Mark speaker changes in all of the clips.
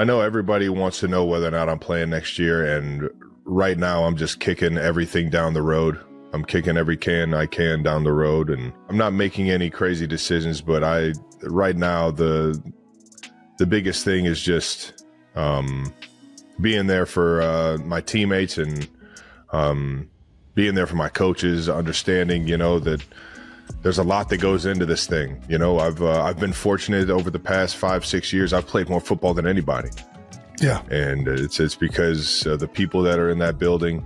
Speaker 1: I know everybody wants to know whether or not I'm playing next year, and right now I'm just kicking everything down the road. I'm kicking every can I can down the road, and I'm not making any crazy decisions, but right now the biggest thing is just being there for my teammates and being there for my coaches, understanding, that there's a lot that goes into this thing. I've been fortunate over the past 5-6 years. I've played more football than anybody.
Speaker 2: Yeah.
Speaker 1: And it's because the people that are in that building,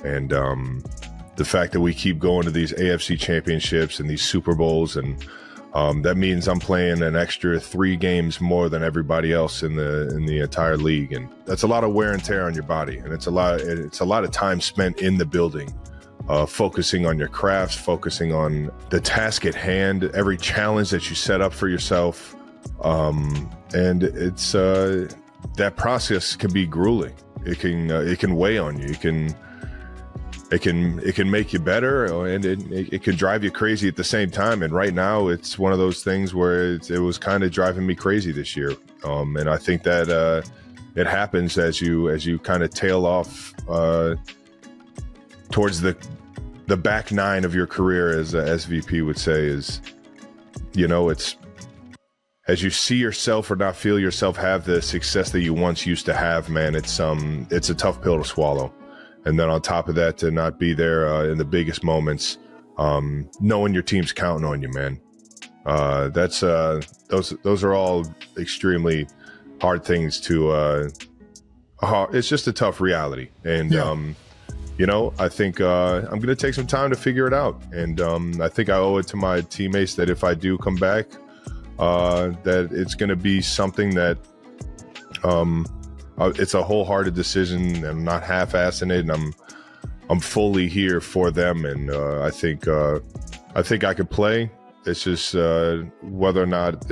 Speaker 1: and the fact that we keep going to these AFC championships and these Super Bowls, and that means I'm playing an extra 3 games more than everybody else in the entire league, and that's a lot of wear and tear on your body, and it's a lot of time spent in the building, focusing on your crafts, focusing on the task at hand, every challenge that you set up for yourself, and it's that process can be grueling. It can weigh on you. It can make you better, and it can drive you crazy at the same time. And right now, it's one of those things where it was kind of driving me crazy this year. And I think that it happens as you kind of tail off towards the back nine of your career, as a SVP would say, is, it's as you see yourself or not feel yourself have the success that you once used to have, man. It's a tough pill to swallow. And then on top of that, to not be there in the biggest moments, knowing your team's counting on you, man. Those are all extremely hard things to. It's just a tough reality, and I think I'm going to take some time to figure it out. And I think I owe it to my teammates that if I do come back, that it's going to be something that. It's a wholehearted decision, and I'm not half-assing it, and I'm fully here for them, and I think I could play. It's just whether or not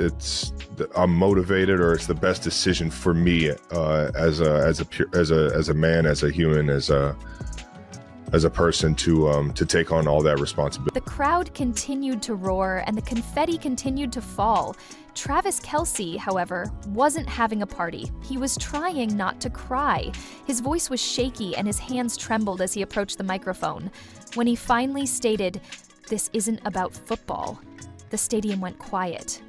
Speaker 1: I'm motivated or it's the best decision for me as a man, as a human, as a person to take on all that responsibility.
Speaker 3: The crowd continued to roar and the confetti continued to fall. Travis Kelce, however, wasn't having a party. He was trying not to cry. His voice was shaky and his hands trembled as he approached the microphone. When he finally stated, "This isn't about football," the stadium went quiet.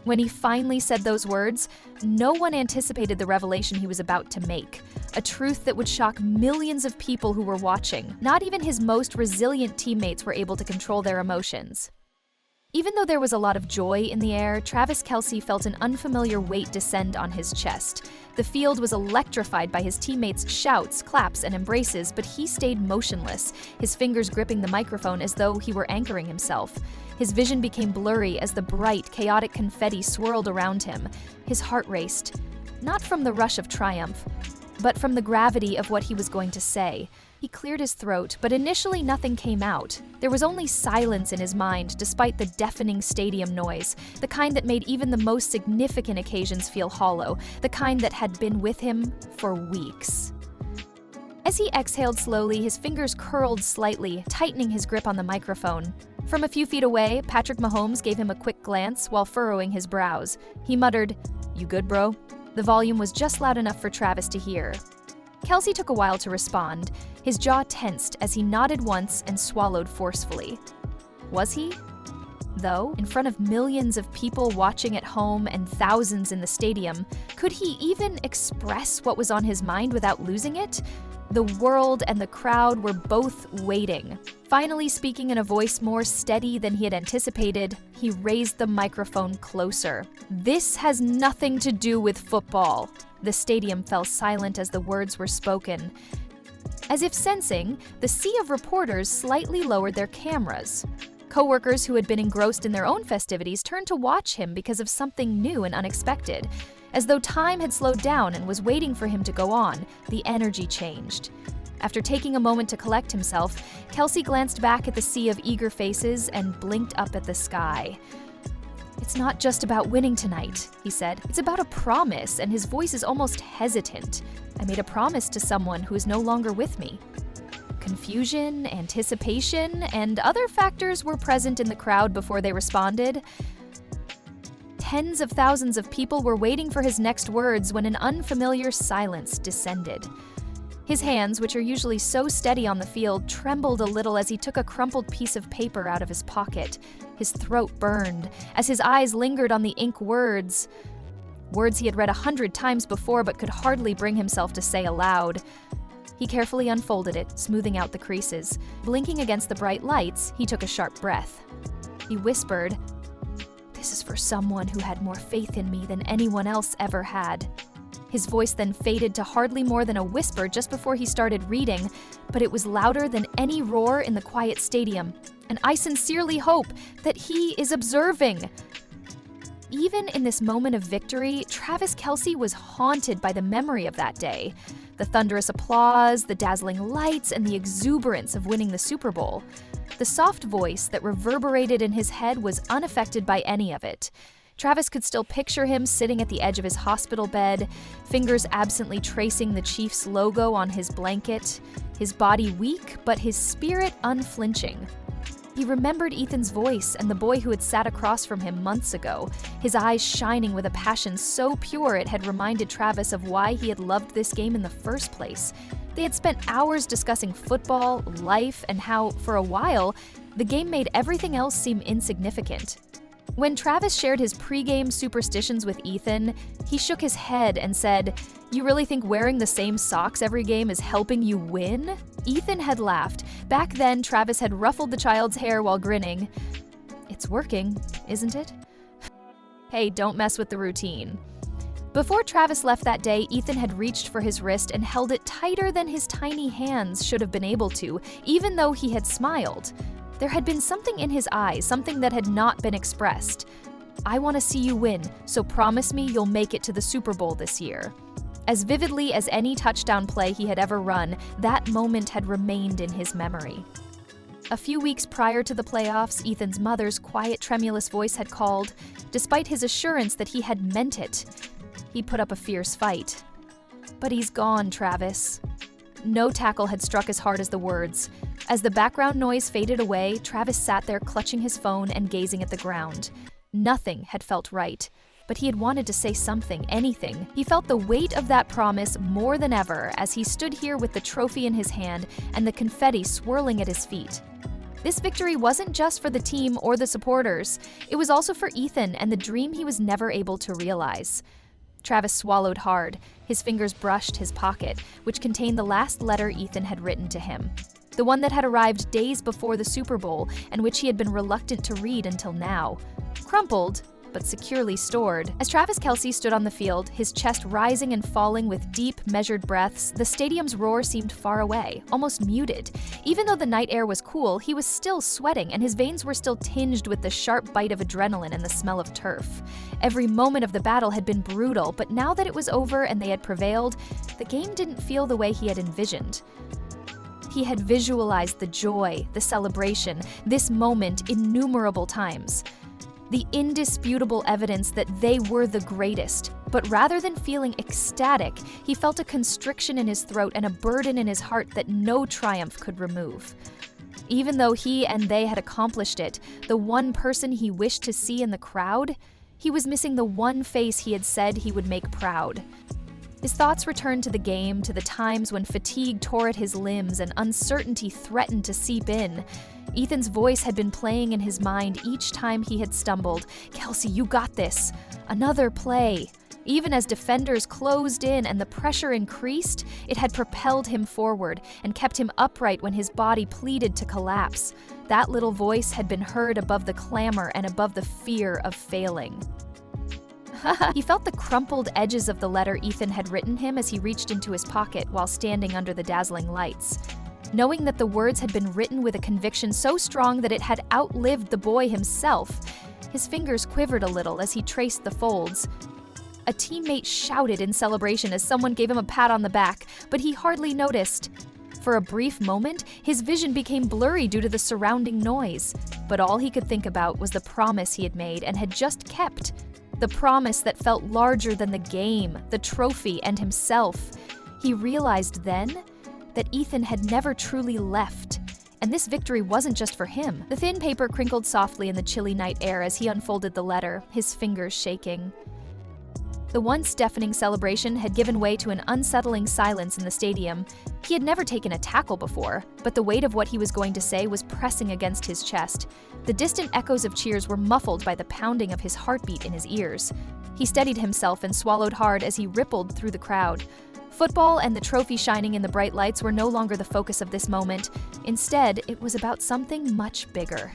Speaker 3: When he finally said those words, no one anticipated the revelation he was about to make. A truth that would shock millions of people who were watching. Not even his most resilient teammates were able to control their emotions. Even though there was a lot of joy in the air, Travis Kelce felt an unfamiliar weight descend on his chest. The field was electrified by his teammates' shouts, claps, and embraces, but he stayed motionless, his fingers gripping the microphone as though he were anchoring himself. His vision became blurry as the bright, chaotic confetti swirled around him. His heart raced, not from the rush of triumph, but from the gravity of what he was going to say. He cleared his throat, but initially nothing came out. There was only silence in his mind, despite the deafening stadium noise, the kind that made even the most significant occasions feel hollow, the kind that had been with him for weeks. As he exhaled slowly, his fingers curled slightly, tightening his grip on the microphone. From a few feet away, Patrick Mahomes gave him a quick glance while furrowing his brows. He muttered, "You good, bro?" The volume was just loud enough for Travis to hear. Kelce took a while to respond. His jaw tensed as he nodded once and swallowed forcefully. Was he? Though, in front of millions of people watching at home and thousands in the stadium, could he even express what was on his mind without losing it? The world and the crowd were both waiting. Finally, speaking in a voice more steady than he had anticipated, he raised the microphone closer. "This has nothing to do with football." The stadium fell silent as the words were spoken. As if sensing, the sea of reporters slightly lowered their cameras. Coworkers who had been engrossed in their own festivities turned to watch him because of something new and unexpected. As though time had slowed down and was waiting for him to go on, the energy changed. After taking a moment to collect himself, Kelce glanced back at the sea of eager faces and blinked up at the sky. "It's not just about winning tonight," he said. "It's about a promise," and his voice is almost hesitant. "I made a promise to someone who is no longer with me." Confusion, anticipation, and other factors were present in the crowd before they responded. Tens of thousands of people were waiting for his next words when an unfamiliar silence descended. His hands, which are usually so steady on the field, trembled a little as he took a crumpled piece of paper out of his pocket. His throat burned as his eyes lingered on the ink words he had read 100 times before but could hardly bring himself to say aloud. He carefully unfolded it, smoothing out the creases. Blinking against the bright lights, he took a sharp breath. He whispered, "This is for someone who had more faith in me than anyone else ever had." His voice then faded to hardly more than a whisper just before he started reading, but it was louder than any roar in the quiet stadium. And I sincerely hope that he is observing. Even in this moment of victory, Travis Kelce was haunted by the memory of that day. The thunderous applause, the dazzling lights, and the exuberance of winning the Super Bowl. The soft voice that reverberated in his head was unaffected by any of it. Travis could still picture him sitting at the edge of his hospital bed, fingers absently tracing the Chiefs logo on his blanket, his body weak, but his spirit unflinching. He remembered Ethan's voice and the boy who had sat across from him months ago, his eyes shining with a passion so pure it had reminded Travis of why he had loved this game in the first place. They had spent hours discussing football, life, and how, for a while, the game made everything else seem insignificant. When Travis shared his pregame superstitions with Ethan, he shook his head and said, "You really think wearing the same socks every game is helping you win?" Ethan had laughed. Back then, Travis had ruffled the child's hair while grinning. "It's working, isn't it?" Hey, don't mess with the routine. Before Travis left that day, Ethan had reached for his wrist and held it tighter than his tiny hands should have been able to, even though he had smiled. There had been something in his eyes, something that had not been expressed. "I want to see you win, so promise me you'll make it to the Super Bowl this year." As vividly as any touchdown play he had ever run, that moment had remained in his memory. A few weeks prior to the playoffs, Ethan's mother's quiet, tremulous voice had called, despite his assurance that he had meant it. He put up a fierce fight. "But he's gone, Travis." No tackle had struck as hard as the words. As the background noise faded away, Travis sat there clutching his phone and gazing at the ground. Nothing had felt right, but he had wanted to say something, anything. He felt the weight of that promise more than ever as he stood here with the trophy in his hand and the confetti swirling at his feet. This victory wasn't just for the team or the supporters. It was also for Ethan and the dream he was never able to realize. Travis swallowed hard. His fingers brushed his pocket, which contained the last letter Ethan had written to him. The one that had arrived days before the Super Bowl and which he had been reluctant to read until now. Crumpled, but securely stored. As Travis Kelce stood on the field, his chest rising and falling with deep, measured breaths, the stadium's roar seemed far away, almost muted. Even though the night air was cool, he was still sweating, and his veins were still tinged with the sharp bite of adrenaline and the smell of turf. Every moment of the battle had been brutal, but now that it was over and they had prevailed, the game didn't feel the way he had envisioned. He had visualized the joy, the celebration, this moment innumerable times. The indisputable evidence that they were the greatest. But rather than feeling ecstatic, he felt a constriction in his throat and a burden in his heart that no triumph could remove. Even though he and they had accomplished it, the one person he wished to see in the crowd, he was missing the one face he had said he would make proud. His thoughts returned to the game, to the times when fatigue tore at his limbs and uncertainty threatened to seep in. Ethan's voice had been playing in his mind each time he had stumbled. "Kelce, you got this. Another play." Even as defenders closed in and the pressure increased, it had propelled him forward and kept him upright when his body pleaded to collapse. That little voice had been heard above the clamor and above the fear of failing. He felt the crumpled edges of the letter Ethan had written him as he reached into his pocket while standing under the dazzling lights. Knowing that the words had been written with a conviction so strong that it had outlived the boy himself, his fingers quivered a little as he traced the folds. A teammate shouted in celebration as someone gave him a pat on the back, but he hardly noticed. For a brief moment, his vision became blurry due to the surrounding noise, but all he could think about was the promise he had made and had just kept. The promise that felt larger than the game, the trophy, and himself. He realized then that Ethan had never truly left, and this victory wasn't just for him. The thin paper crinkled softly in the chilly night air as he unfolded the letter, his fingers shaking. The once deafening celebration had given way to an unsettling silence in the stadium. He had never taken a tackle before, but the weight of what he was going to say was pressing against his chest. The distant echoes of cheers were muffled by the pounding of his heartbeat in his ears. He steadied himself and swallowed hard as he rippled through the crowd. Football and the trophy shining in the bright lights were no longer the focus of this moment. Instead, it was about something much bigger.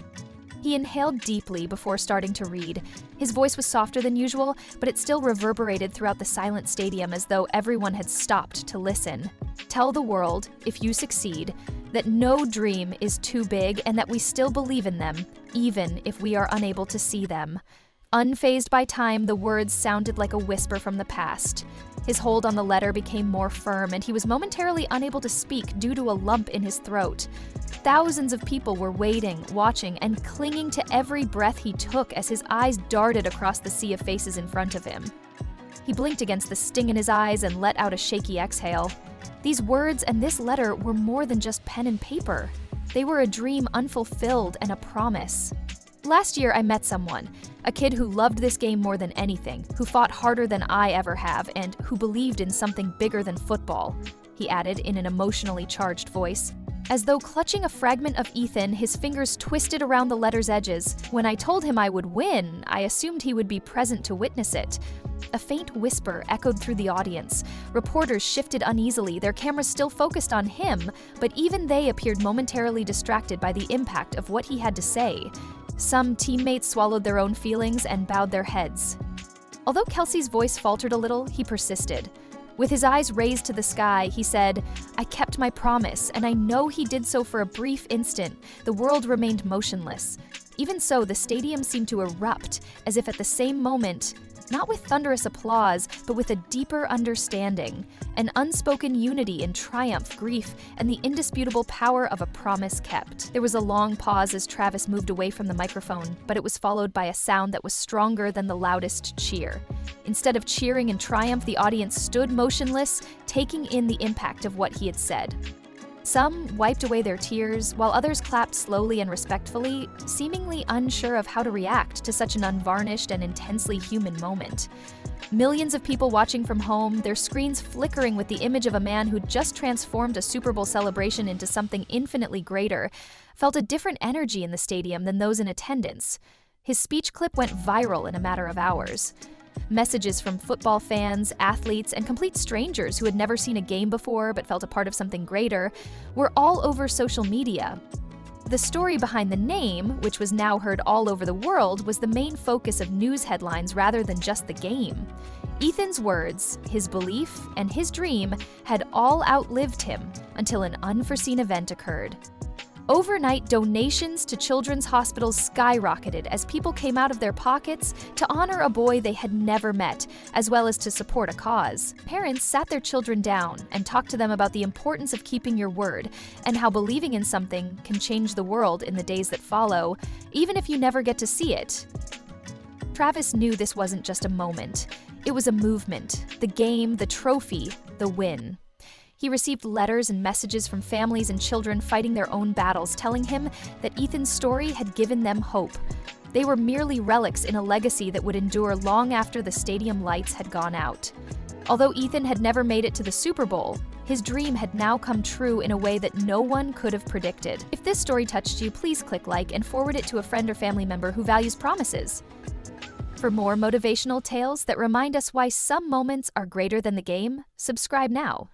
Speaker 3: He inhaled deeply before starting to read. His voice was softer than usual, but it still reverberated throughout the silent stadium as though everyone had stopped to listen. Tell the world, if you succeed, that no dream is too big and that we still believe in them, even if we are unable to see them. Unfazed by time, the words sounded like a whisper from the past. His hold on the letter became more firm, and he was momentarily unable to speak due to a lump in his throat. Thousands of people were waiting, watching, and clinging to every breath he took as his eyes darted across the sea of faces in front of him. He blinked against the sting in his eyes and let out a shaky exhale. These words and this letter were more than just pen and paper. They were a dream unfulfilled and a promise. Last year, I met someone, a kid who loved this game more than anything, who fought harder than I ever have, and who believed in something bigger than football, he added in an emotionally charged voice. As though clutching a fragment of Ethan, his fingers twisted around the letter's edges. When I told him I would win, I assumed he would be present to witness it. A faint whisper echoed through the audience. Reporters shifted uneasily, their cameras still focused on him, but even they appeared momentarily distracted by the impact of what he had to say. Some teammates swallowed their own feelings and bowed their heads. Although Kelce's voice faltered a little, he persisted. With his eyes raised to the sky, he said, "I kept my promise, and I know he did so for a brief instant." The world remained motionless. Even so, the stadium seemed to erupt, as if at the same moment, not with thunderous applause, but with a deeper understanding, an unspoken unity in triumph, grief, and the indisputable power of a promise kept. There was a long pause as Travis moved away from the microphone, but it was followed by a sound that was stronger than the loudest cheer. Instead of cheering in triumph, the audience stood motionless, taking in the impact of what he had said. Some wiped away their tears, while others clapped slowly and respectfully, seemingly unsure of how to react to such an unvarnished and intensely human moment. Millions of people watching from home, their screens flickering with the image of a man who'd just transformed a Super Bowl celebration into something infinitely greater, felt a different energy in the stadium than those in attendance. His speech clip went viral in a matter of hours. Messages from football fans, athletes, and complete strangers who had never seen a game before but felt a part of something greater were all over social media. The story behind the name, which was now heard all over the world, was the main focus of news headlines rather than just the game. Ethan's words, his belief, and his dream had all outlived him until an unforeseen event occurred. Overnight, donations to children's hospitals skyrocketed as people came out of their pockets to honor a boy they had never met, as well as to support a cause. Parents sat their children down and talked to them about the importance of keeping your word and how believing in something can change the world in the days that follow, even if you never get to see it. Travis knew this wasn't just a moment. It was a movement, the game, the trophy, the win. He received letters and messages from families and children fighting their own battles, telling him that Ethan's story had given them hope. They were merely relics in a legacy that would endure long after the stadium lights had gone out. Although Ethan had never made it to the Super Bowl, his dream had now come true in a way that no one could have predicted. If this story touched you, please click like and forward it to a friend or family member who values promises. For more motivational tales that remind us why some moments are greater than the game, subscribe now.